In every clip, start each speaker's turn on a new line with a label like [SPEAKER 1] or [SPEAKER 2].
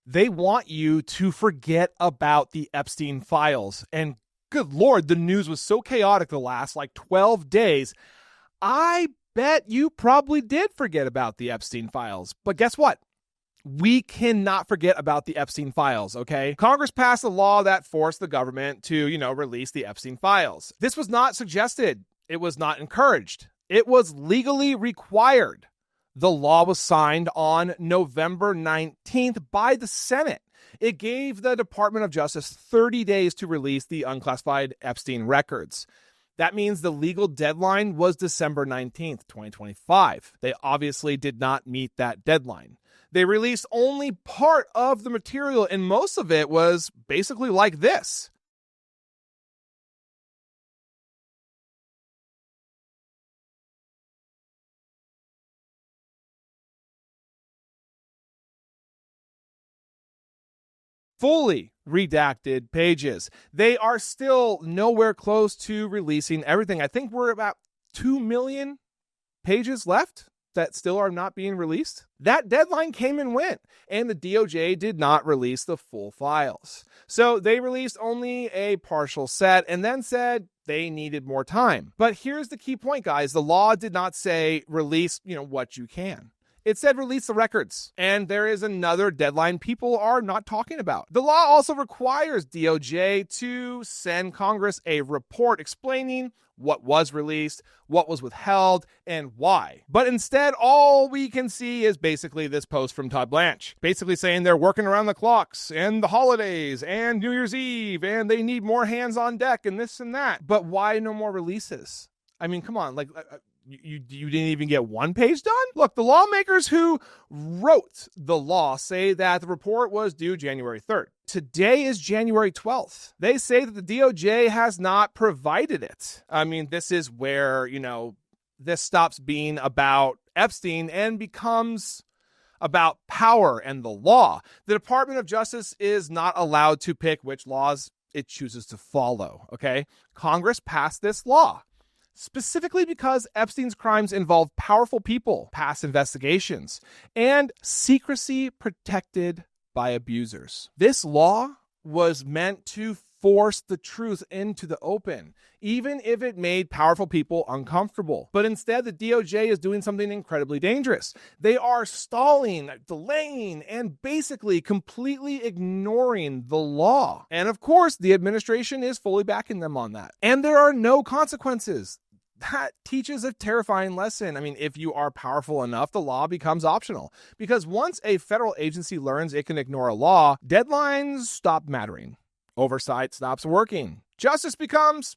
[SPEAKER 1] They want you to forget about the Epstein files. And good Lord, the news was so chaotic the last 12 days. I bet you probably did forget about the Epstein files. But guess what? We cannot forget about the Epstein files, okay? Congress passed a law that forced the government to, release the Epstein files. This was not suggested. It was not encouraged. It was legally required. The law was signed on November 19th by the Senate. It gave the Department of Justice 30 days to release the unclassified Epstein records. That means the legal deadline was December 19th, 2025. They obviously did not meet that deadline. They released only part of the material, and most of it was basically like this. Fully redacted pages. They are still nowhere close to releasing everything. I think we're about 2 million pages left that still are not being released. That deadline came and went, and the DOJ did not release the full files. So they released only a partial set and then said they needed more time. But here's the key point, guys. The law did not say release, what you can. It said release the records, and there is another deadline people are not talking about. The law also requires DOJ to send Congress a report explaining what was released, what was withheld, and why. But instead, all we can see is basically this post from Todd Blanche, basically saying they're working around the clocks and the holidays and New Year's Eve, and they need more hands on deck and this and that. But why no more releases? I mean, come on, you didn't even get one page done? Look, the lawmakers who wrote the law say that the report was due January 3rd. Today is January 12th. They say that the DOJ has not provided it. I mean, this is where, this stops being about Epstein and becomes about power and the law. The Department of Justice is not allowed to pick which laws it chooses to follow, okay? Congress passed this law specifically because Epstein's crimes involve powerful people, past investigations, and secrecy protected by abusers. This law was meant to force the truth into the open, even if it made powerful people uncomfortable. But instead, the DOJ is doing something incredibly dangerous. They are stalling, delaying, and basically completely ignoring the law. And of course, the administration is fully backing them on that. And there are no consequences. That teaches a terrifying lesson. I mean, if you are powerful enough, the law becomes optional. Because once a federal agency learns it can ignore a law, deadlines stop mattering. Oversight stops working. Justice becomes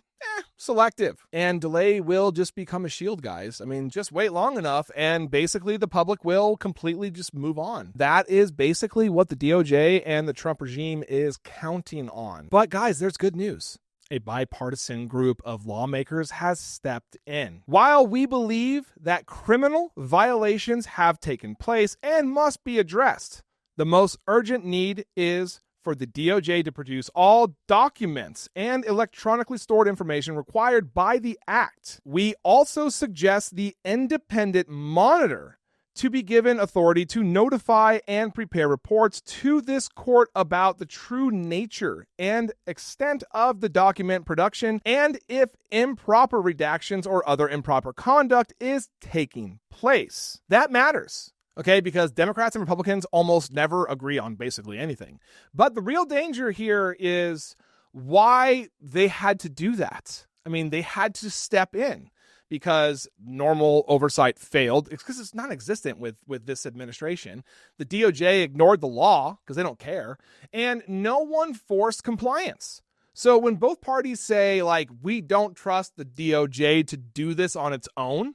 [SPEAKER 1] selective. And delay will just become a shield, guys. I mean, just wait long enough and basically the public will completely just move on. That is basically what the DOJ and the Trump regime is counting on. But guys, there's good news. A bipartisan group of lawmakers has stepped in. While we believe that criminal violations have taken place and must be addressed, the most urgent need is for the DOJ to produce all documents and electronically stored information required by the Act. We also suggest the independent monitor to be given authority to notify and prepare reports to this court about the true nature and extent of the document production and if improper redactions or other improper conduct is taking place. That matters. Okay, because Democrats and Republicans almost never agree on basically anything. But the real danger here is why they had to do that. I mean, they had to step in because normal oversight failed. It's because it's non-existent with this administration. The DOJ ignored the law because they don't care, and no one forced compliance. So when both parties say, we don't trust the DOJ to do this on its own,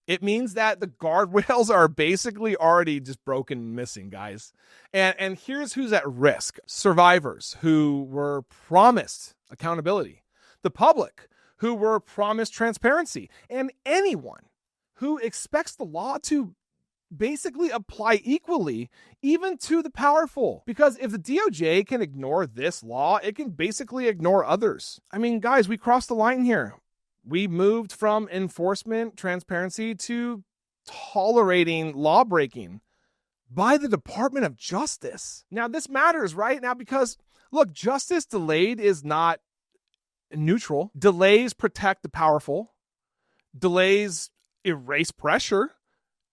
[SPEAKER 1] it means that the guardrails are basically already just broken and missing, guys. And here's who's at risk. Survivors who were promised accountability. The public who were promised transparency. And anyone who expects the law to basically apply equally, even to the powerful. Because if the DOJ can ignore this law, it can basically ignore others. I mean, guys, we crossed the line here. We moved from enforcement transparency to tolerating law breaking. by the Department of Justice. Now, this matters, right? Now, because, look, justice delayed is not neutral. Delays protect the powerful. Delays erase pressure.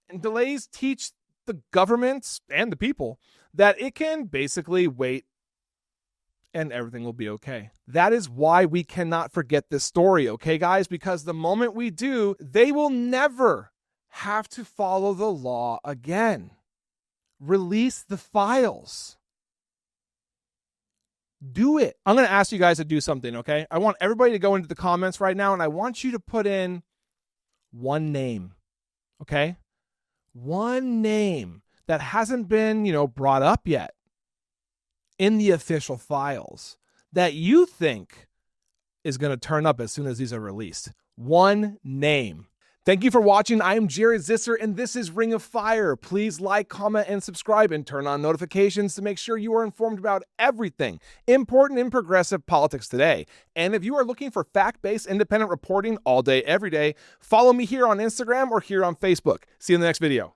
[SPEAKER 1] And delays teach the governments and the people that it can basically wait and everything will be okay. That is why we cannot forget this story, okay, guys? Because the moment we do, they will never have to follow the law again. Release the files. Do it. I'm going to ask you guys to do something, okay? I want everybody to go into the comments right now, and I want you to put in one name, okay? One name that hasn't been, brought up yet in the official files that you think is going to turn up as soon as these are released. One name. Thank you for watching. I am Jared Zisser, and this is Ring of Fire. Please like, comment, and subscribe, and turn on notifications to make sure you are informed about everything important in progressive politics today. And if you are looking for fact-based independent reporting all day, every day, follow me here on Instagram or here on Facebook. See you in the next video.